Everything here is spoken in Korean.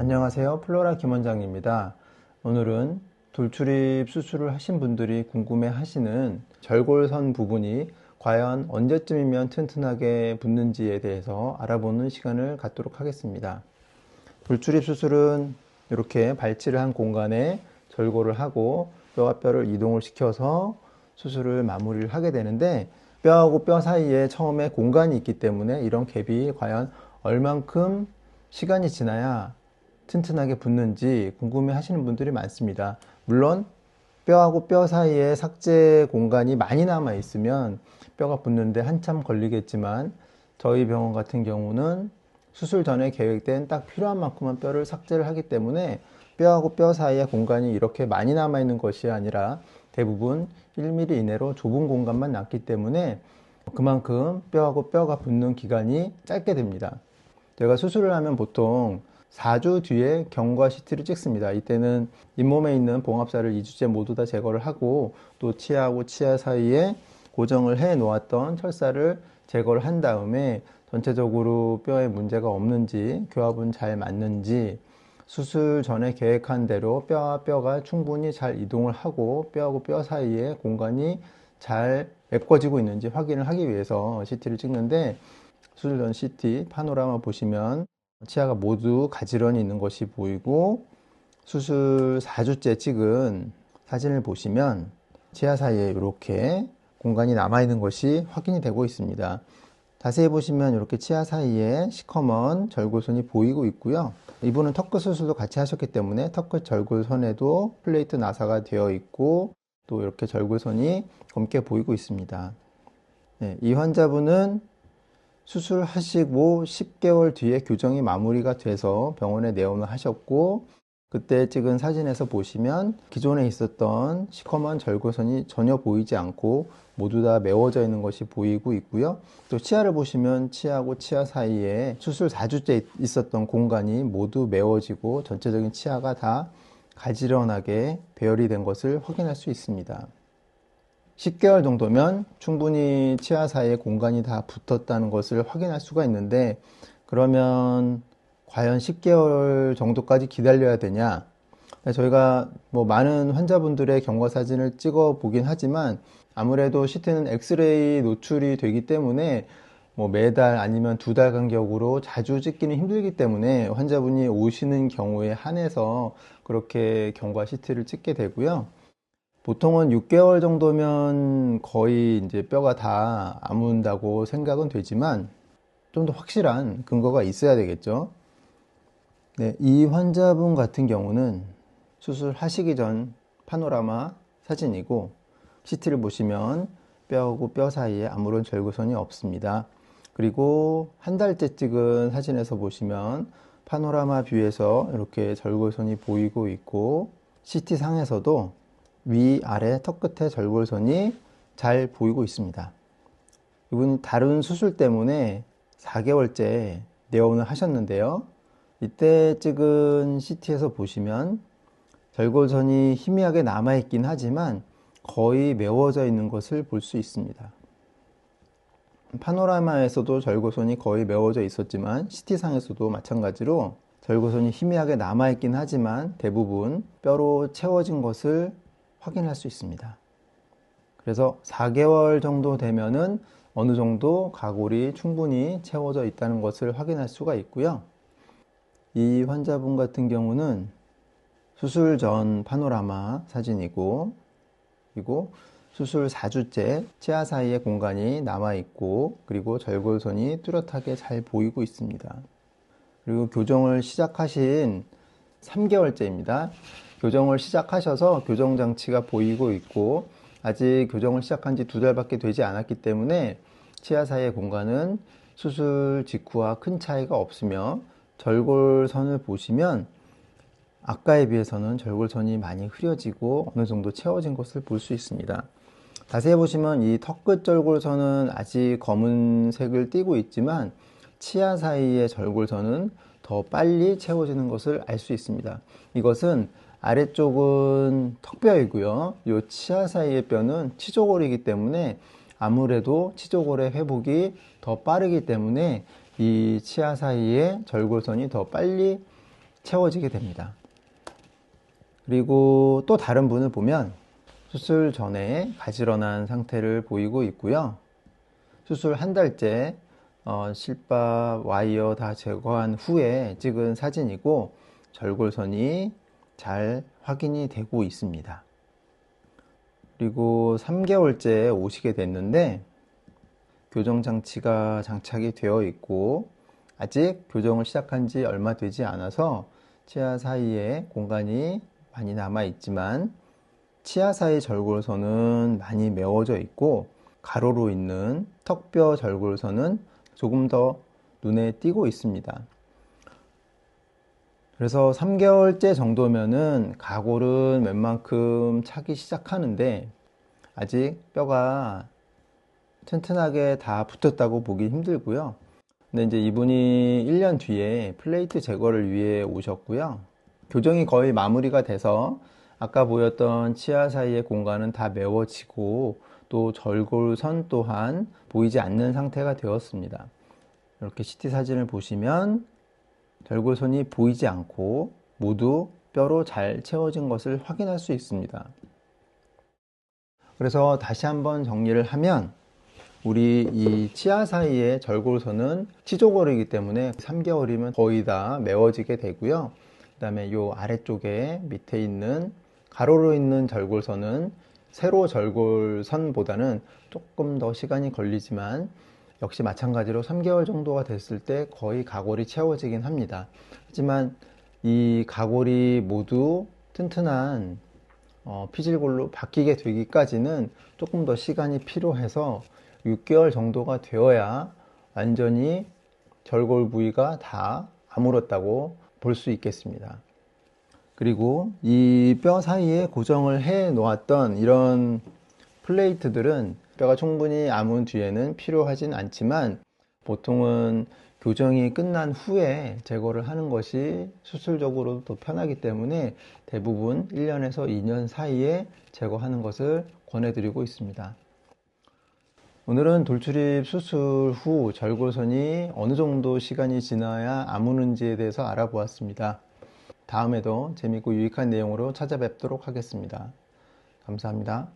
안녕하세요. 플로라 김원장입니다. 오늘은 돌출입 수술을 하신 분들이 궁금해 하시는 절골선 부분이 과연 언제쯤이면 튼튼하게 붙는지에 대해서 알아보는 시간을 갖도록 하겠습니다. 돌출입 수술은 이렇게 발치를 한 공간에 절골을 하고 뼈와 뼈를 이동을 시켜서 수술을 마무리를 하게 되는데, 뼈하고 뼈 사이에 처음에 공간이 있기 때문에 이런 갭이 과연 얼만큼 시간이 지나야 튼튼하게 붙는지 궁금해 하시는 분들이 많습니다. 물론 뼈하고 뼈 사이에 삭제 공간이 많이 남아 있으면 뼈가 붙는데 한참 걸리겠지만, 저희 병원 같은 경우는 수술 전에 계획된 딱 필요한 만큼만 뼈를 삭제를 하기 때문에 뼈하고 뼈 사이에 공간이 이렇게 많이 남아 있는 것이 아니라 대부분 1mm 이내로 좁은 공간만 남기 때문에 그만큼 뼈하고 뼈가 붙는 기간이 짧게 됩니다. 제가 수술을 하면 보통 4주 뒤에 경과 CT를 찍습니다. 이때는 잇몸에 있는 봉합살을 2주째 모두 다 제거를 하고, 또 치아하고 치아 사이에 고정을 해 놓았던 철사를 제거를 한 다음에 전체적으로 뼈에 문제가 없는지, 교합은 잘 맞는지, 수술 전에 계획한 대로 뼈와 뼈가 충분히 잘 이동을 하고 뼈하고 뼈 사이에 공간이 잘 메꿔지고 있는지 확인을 하기 위해서 CT를 찍는데, 수술 전 CT 파노라마 보시면 치아가 모두 가지런히 있는 것이 보이고, 수술 4주째 찍은 사진을 보시면 치아 사이에 이렇게 공간이 남아있는 것이 확인이 되고 있습니다. 자세히 보시면 이렇게 치아 사이에 시커먼 절골선이 보이고 있고요. 이분은 턱끝 수술도 같이 하셨기 때문에 턱끝 절골선에도 플레이트 나사가 되어 있고, 또 이렇게 절골선이 검게 보이고 있습니다. 네, 이 환자분은 수술하시고 10개월 뒤에 교정이 마무리가 돼서 병원에 내원을 하셨고, 그때 찍은 사진에서 보시면 기존에 있었던 시커먼 절골선이 전혀 보이지 않고 모두 다 메워져 있는 것이 보이고 있고요. 또 치아를 보시면 치아하고 치아 사이에 수술 4주째 있었던 공간이 모두 메워지고 전체적인 치아가 다 가지런하게 배열이 된 것을 확인할 수 있습니다. 10개월 정도면 충분히 치아 사이에 공간이 다 붙었다는 것을 확인할 수가 있는데, 그러면 과연 10개월 정도까지 기다려야 되냐? 저희가 많은 환자분들의 경과 사진을 찍어 보긴 하지만, 아무래도 CT는 엑스레이 노출이 되기 때문에 매달 아니면 2달 간격으로 자주 찍기는 힘들기 때문에 환자분이 오시는 경우에 한해서 그렇게 경과 CT를 찍게 되고요. 보통은 6개월 정도면 거의 이제 뼈가 다 아문다고 생각은 되지만, 좀 더 확실한 근거가 있어야 되겠죠. 네, 이 환자분 같은 경우는 수술하시기 전 파노라마 사진이고, CT를 보시면 뼈하고 뼈 사이에 아무런 절골선이 없습니다. 그리고 한 달째 찍은 사진에서 보시면 파노라마 뷰에서 이렇게 절골선이 보이고 있고, CT 상에서도 위아래 턱끝에 절골선이 잘 보이고 있습니다. 이분이 다른 수술 때문에 4개월째 내원을 하셨는데요. 이때 찍은 CT에서 보시면 절골선이 희미하게 남아있긴 하지만 거의 메워져 있는 것을 볼 수 있습니다. 파노라마에서도 절골선이 거의 메워져 있었지만 CT상에서도 마찬가지로 절골선이 희미하게 남아있긴 하지만 대부분 뼈로 채워진 것을 확인할 수 있습니다. 그래서 4개월 정도 되면은 어느 정도 가골이 충분히 채워져 있다는 것을 확인할 수가 있고요. 이 환자분 같은 경우는 수술 전 파노라마 사진이고, 그리고 수술 4주째 치아 사이에 공간이 남아있고, 그리고 절골선이 뚜렷하게 잘 보이고 있습니다. 그리고 교정을 시작하신 3개월째입니다. 교정을 시작하셔서 교정 장치가 보이고 있고, 아직 교정을 시작한 지 2달밖에 되지 않았기 때문에 치아 사이의 공간은 수술 직후와 큰 차이가 없으며, 절골선을 보시면 아까에 비해서는 절골선이 많이 흐려지고 어느 정도 채워진 것을 볼 수 있습니다. 자세히 보시면 이 턱끝 절골선은 아직 검은색을 띠고 있지만 치아 사이의 절골선은 더 빨리 채워지는 것을 알 수 있습니다. 이것은 아래쪽은 턱뼈이고요. 이 치아 사이의 뼈는 치조골이기 때문에 아무래도 치조골의 회복이 더 빠르기 때문에 이 치아 사이의 절골선이 더 빨리 채워지게 됩니다. 그리고 또 다른 분을 보면 수술 전에 가지런한 상태를 보이고 있고요. 수술 한 달째 실밥, 와이어 다 제거한 후에 찍은 사진이고 절골선이 잘 확인이 되고 있습니다. 그리고 3개월째 오시게 됐는데 교정장치가 장착이 되어 있고 아직 교정을 시작한 지 얼마 되지 않아서 치아 사이에 공간이 많이 남아 있지만 치아 사이 절골선은 많이 메워져 있고 가로로 있는 턱뼈 절골선은 조금 더 눈에 띄고 있습니다. 그래서 3개월째 정도면은 가골은 웬만큼 차기 시작하는데 아직 뼈가 튼튼하게 다 붙었다고 보기 힘들고요. 근데 이제 이분이 1년 뒤에 플레이트 제거를 위해 오셨고요. 교정이 거의 마무리가 돼서 아까 보였던 치아 사이의 공간은 다 메워지고 또 절골선 또한 보이지 않는 상태가 되었습니다. 이렇게 CT 사진을 보시면 절골선이 보이지 않고 모두 뼈로 잘 채워진 것을 확인할 수 있습니다. 그래서 다시 한번 정리를 하면 우리 이 치아 사이의 절골선은 치조골이기 때문에 3개월이면 거의 다 메워지게 되고요. 그 다음에 이 아래쪽에 밑에 있는 가로로 있는 절골선은 세로 절골선보다는 조금 더 시간이 걸리지만 역시 마찬가지로 3개월 정도가 됐을 때 거의 가골이 채워지긴 합니다. 하지만 이 가골이 모두 튼튼한 피질골로 바뀌게 되기까지는 조금 더 시간이 필요해서 6개월 정도가 되어야 완전히 절골 부위가 다 아물었다고 볼 수 있겠습니다. 그리고 이 뼈 사이에 고정을 해 놓았던 이런 플레이트들은 뼈가 충분히 아문 뒤에는 필요하진 않지만 보통은 교정이 끝난 후에 제거를 하는 것이 수술적으로도 더 편하기 때문에 대부분 1년에서 2년 사이에 제거하는 것을 권해드리고 있습니다. 오늘은 돌출입 수술 후 절골선이 어느 정도 시간이 지나야 아무는지에 대해서 알아보았습니다. 다음에도 재밌고 유익한 내용으로 찾아뵙도록 하겠습니다. 감사합니다.